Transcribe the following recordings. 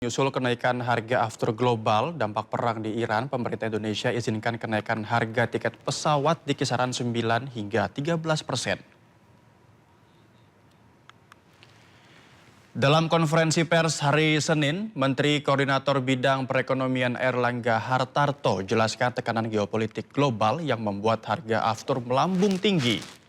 Menyusul kenaikan harga aftur global dampak perang di Iran, pemerintah Indonesia izinkan kenaikan harga tiket pesawat di kisaran 9 hingga 13%. Dalam konferensi pers hari Senin, Menteri Koordinator Bidang Perekonomian Airlangga Hartarto jelaskan tekanan geopolitik global yang membuat harga aftur melambung tinggi.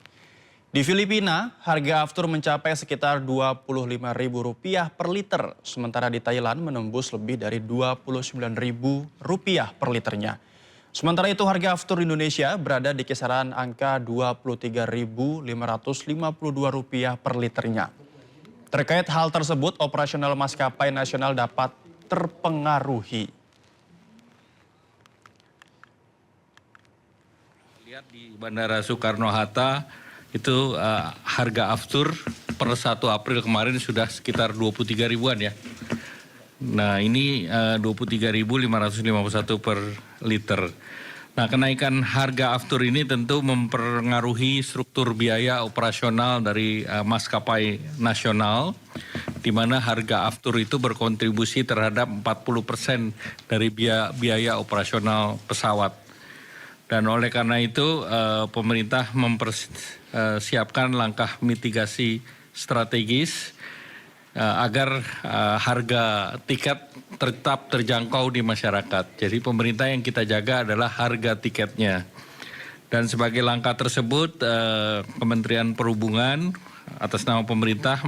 Di Filipina, harga aftur mencapai sekitar Rp25.000 per liter, sementara di Thailand menembus lebih dari Rp29.000 per liternya. Sementara itu harga aftur Indonesia berada di kisaran angka Rp23.552 per liternya. Terkait hal tersebut, operasional maskapai nasional dapat terpengaruhi. Lihat di Bandara Soekarno-Hatta, itu harga aftur per 1 April kemarin sudah sekitar 23 ribuan ya. Nah ini 23.551 per liter. Nah kenaikan harga aftur ini tentu mempengaruhi struktur biaya operasional dari maskapai nasional, di mana harga aftur itu berkontribusi terhadap 40% dari biaya operasional pesawat. Dan oleh karena itu pemerintah mempersiapkan langkah mitigasi strategis agar harga tiket tetap terjangkau di masyarakat. Jadi pemerintah yang kita jaga adalah harga tiketnya. Dan sebagai langkah tersebut Kementerian Perhubungan atas nama pemerintah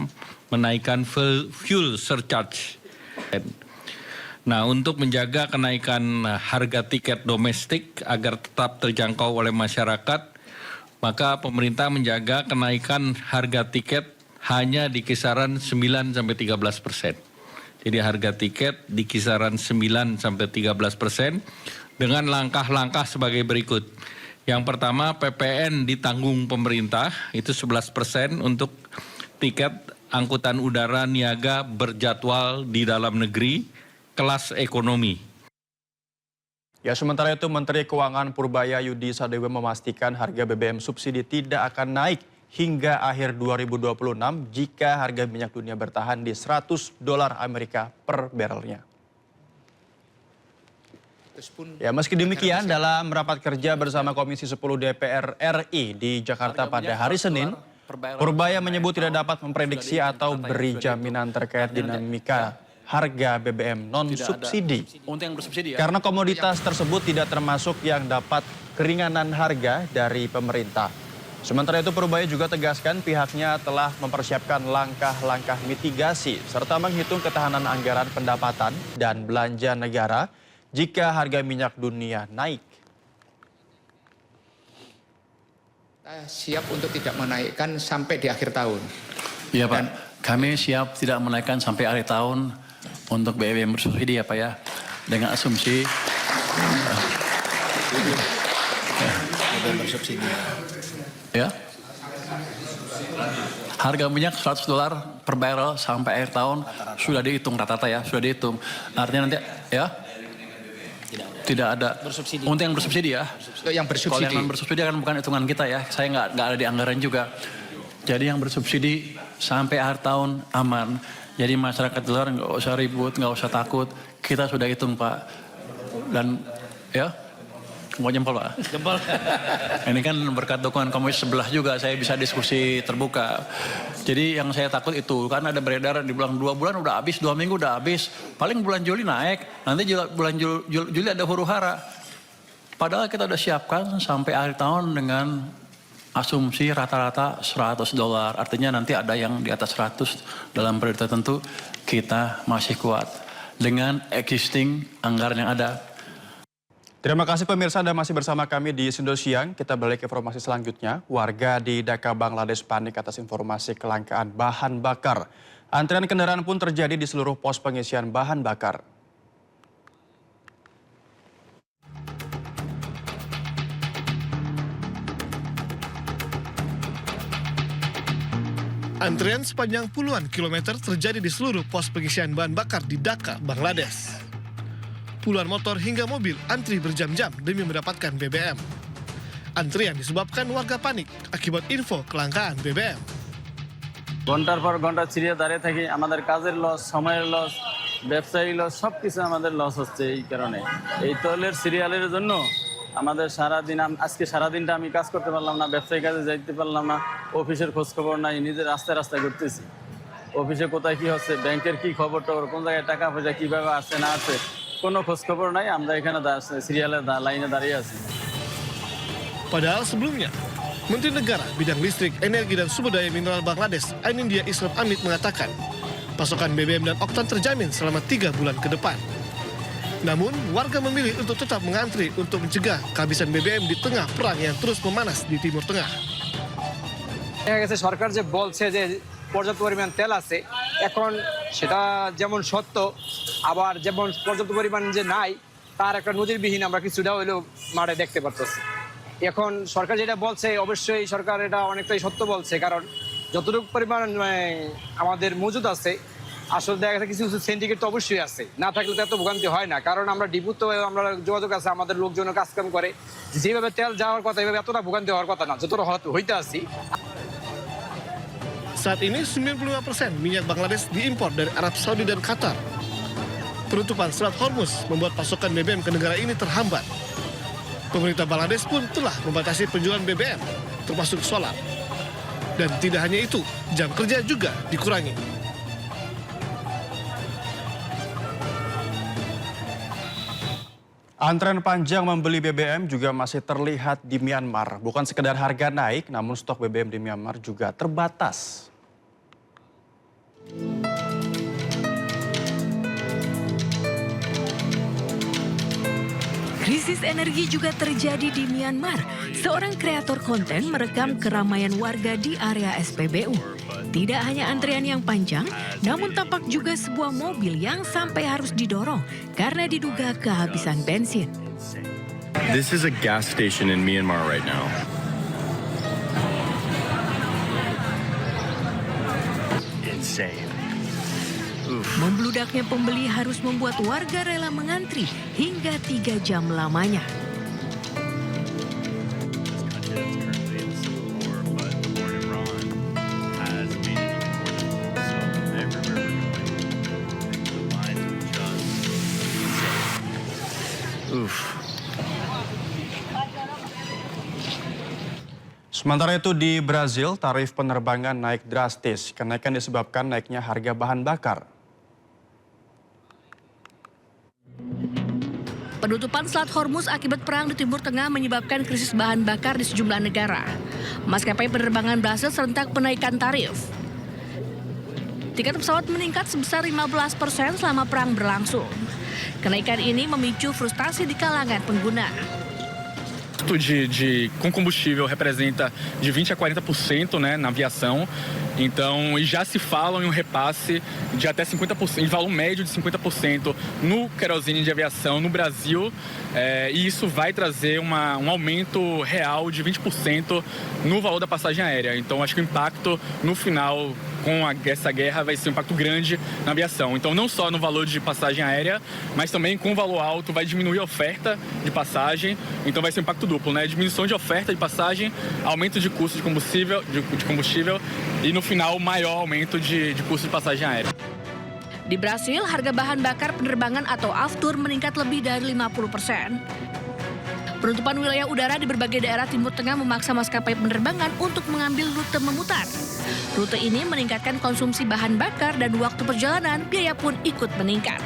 menaikkan fuel surcharge. Nah, untuk menjaga kenaikan harga tiket domestik agar tetap terjangkau oleh masyarakat, maka pemerintah menjaga kenaikan harga tiket hanya di kisaran 9-13%. Jadi harga tiket di kisaran 9-13% dengan langkah-langkah sebagai berikut. Yang pertama, PPN ditanggung pemerintah, itu 11% untuk tiket angkutan udara niaga berjadwal di dalam negeri, kelas ekonomi. Ya, sementara itu Menteri Keuangan Purbaya Yudi Sadewo memastikan harga BBM subsidi tidak akan naik hingga akhir 2026 jika harga minyak dunia bertahan di $100 Amerika per barrelnya. Ya, meski demikian dalam rapat kerja bersama Komisi 10 DPR RI di Jakarta pada hari Senin, Purbaya menyebut tidak dapat memprediksi atau beri jaminan terkait dinamika harga BBM non-subsidi. Karena komoditas tersebut tidak termasuk yang dapat keringanan harga dari pemerintah. Sementara itu Purbaya juga tegaskan pihaknya telah mempersiapkan langkah-langkah mitigasi serta menghitung ketahanan anggaran pendapatan dan belanja negara jika harga minyak dunia naik. Kita siap untuk tidak menaikkan sampai di akhir tahun. Iya Pak, kami siap tidak menaikkan sampai akhir tahun untuk BBM bersubsidi ya Pak ya, dengan asumsi BBM bersubsidi. Ya, harga minyak $100 per barrel sampai akhir tahun sudah dihitung rata-rata ya, sudah dihitung. Artinya nanti ya tidak ada bersubsidi. Untuk yang bersubsidi ya. Yang bersubsidi. Kalau yang bersubsidi kan bukan hitungan kita ya, saya nggak ada di anggaran juga. Jadi yang bersubsidi sampai akhir tahun aman. Jadi masyarakat di luar nggak usah ribut, nggak usah takut. Kita sudah hitung Pak. Dan ya, mau jempol Pak. Jempol. Ini kan berkat dukungan komisi sebelah juga saya bisa diskusi terbuka. Jadi yang saya takut itu, karena ada beredar dibilang 2 bulan udah habis, 2 minggu udah habis. Paling bulan Juli naik, nanti bulan Juli ada huru hara. Padahal kita udah siapkan sampai akhir tahun dengan asumsi rata-rata $100. Artinya nanti ada yang di atas 100 dalam periode tertentu, kita masih kuat dengan existing anggaran yang ada. Terima kasih pemirsa Anda masih bersama kami di Sindo Siang. Kita balik ke informasi selanjutnya. Warga di Dhaka, Bangladesh panik atas informasi kelangkaan bahan bakar. Antrian kendaraan pun terjadi di seluruh pos pengisian bahan bakar. Antrian sepanjang puluhan kilometer terjadi di seluruh pos pengisian bahan bakar di Dhaka, Bangladesh. Puluhan motor hingga mobil antri berjam-jam demi mendapatkan BBM. Antrian disebabkan warga panik akibat info kelangkaan BBM. ঘন্টার পর ঘন্টা ছিড়িয়ে দাঁড়িয়ে থাকি, আমাদের কাজের লস, সময়ের লস, ব্যবসায়ীগুলো সব কিছু আমাদের লস হচ্ছে এই কারণে। এই তৈলের সিরিয়ালের জন্য আমাদের সারাদিন আজকে সারাদিনটা আমি কাজ করতে পারলাম না, ব্যবসায়ী কাজে যাইতে পারলাম না, অফিসের খোঁজখবর নাই, নিজের রাস্তায় রাস্তায় ঘুরতেছি। অফিসে কোথায় কি হচ্ছে, ব্যাংকের কি খবর টবর, কোন জায়গায় টাকা পয়সা কীভাবে আসছে না আসছে, কোনো খোঁজখবর নাই। আমরা এখানে সিরিয়ালের লাইনে দাঁড়িয়ে আছি। Padahal sebelumnya, Menteri Negara Bidang Listrik, Energi dan Sumber Daya Mineral Bangladesh, Anindya Islam Amit mengatakan, pasokan BBM dan oktan terjamin selama 3 bulan ke depan. Namun, warga memilih untuk tetap mengantri untuk mencegah kehabisan BBM di tengah perang yang terus memanas di Timur Tengah. দেখা গেছে সরকার যে বলছে যে পর্যাপ্ত পরিমাণ তেল আছে, এখন সেটা যেমন সত্য, আবার যেমন পর্যাপ্ত পরিমাণ যে নাই তার একটা নজিরবিহীন আমরা কিছুটা হইলেও মাঠে দেখতে পারতেছি। এখন সরকার যেটা বলছে অবশ্যই সরকার এটা অনেকটাই সত্য বলছে, কারণ যতটুকু পরিমাণ আমাদের মজুদ আছে, আসলে দেখা গেছে কিছু কিছু সিন্ডিকেট তো অবশ্যই আছে, না থাকলে তো এত ভোগান্তি হয় না। কারণ আমরা ডিপুত তো আমরা যোগাযোগ আছে, আমাদের লোকজন কাজকাম করে, যেভাবে তেল যাওয়ার কথা এভাবে এতটা ভোগান্তি হওয়ার কথা না, যতটা হইতে আসি। Saat ini 95% minyak Bangladesh diimpor dari Arab Saudi dan Qatar. Penutupan Selat Hormuz membuat pasokan BBM ke negara ini terhambat. Pemerintah Bangladesh pun telah membatasi penjualan BBM, termasuk solar. Dan tidak hanya itu, jam kerja juga dikurangi. Antrean panjang membeli BBM juga masih terlihat di Myanmar. Bukan sekedar harga naik, namun stok BBM di Myanmar juga terbatas. Krisis energi juga terjadi di Myanmar. Seorang kreator konten merekam keramaian warga di area SPBU. Tidak hanya antrean yang panjang, namun tampak juga sebuah mobil yang sampai harus didorong karena diduga kehabisan bensin. This is a gas station in Myanmar right now. Insane. Membludaknya pembeli harus membuat warga rela mengantri hingga 3 jam lamanya. Sementara itu di Brazil, tarif penerbangan naik drastis. Kenaikan disebabkan naiknya harga bahan bakar. Penutupan Selat Hormuz akibat perang di Timur Tengah menyebabkan krisis bahan bakar di sejumlah negara. Maskapai penerbangan Brasil serentak menaikkan tarif. Tiket pesawat meningkat sebesar 15% selama perang berlangsung. Kenaikan ini memicu frustasi di kalangan pengguna. Com combustível representa de 20 a 40%, né, na aviação. Então, e já se fala em um repasse de até 50%, em valor médio de 50% no querosene de aviação no Brasil. E isso vai trazer um aumento real de 20% no valor da passagem aérea. Então, acho que o impacto no final com essa guerra vai ser um impacto grande na aviação. Então, não só no valor de passagem aérea, mas também com o valor alto vai diminuir a oferta de passagem. Então, vai ser um impacto duplo, né? Diminuição de oferta de passagem, aumento de custo de combustível e no final maior aumento de custo de passagem aérea. Di Brasil, harga bahan bakar penerbangan atau aftur meningkat lebih dari 50%. Penutupan wilayah udara di berbagai daerah Timur Tengah memaksa maskapai penerbangan untuk mengambil rute memutar. Rute ini meningkatkan konsumsi bahan bakar dan waktu perjalanan, biaya pun ikut meningkat.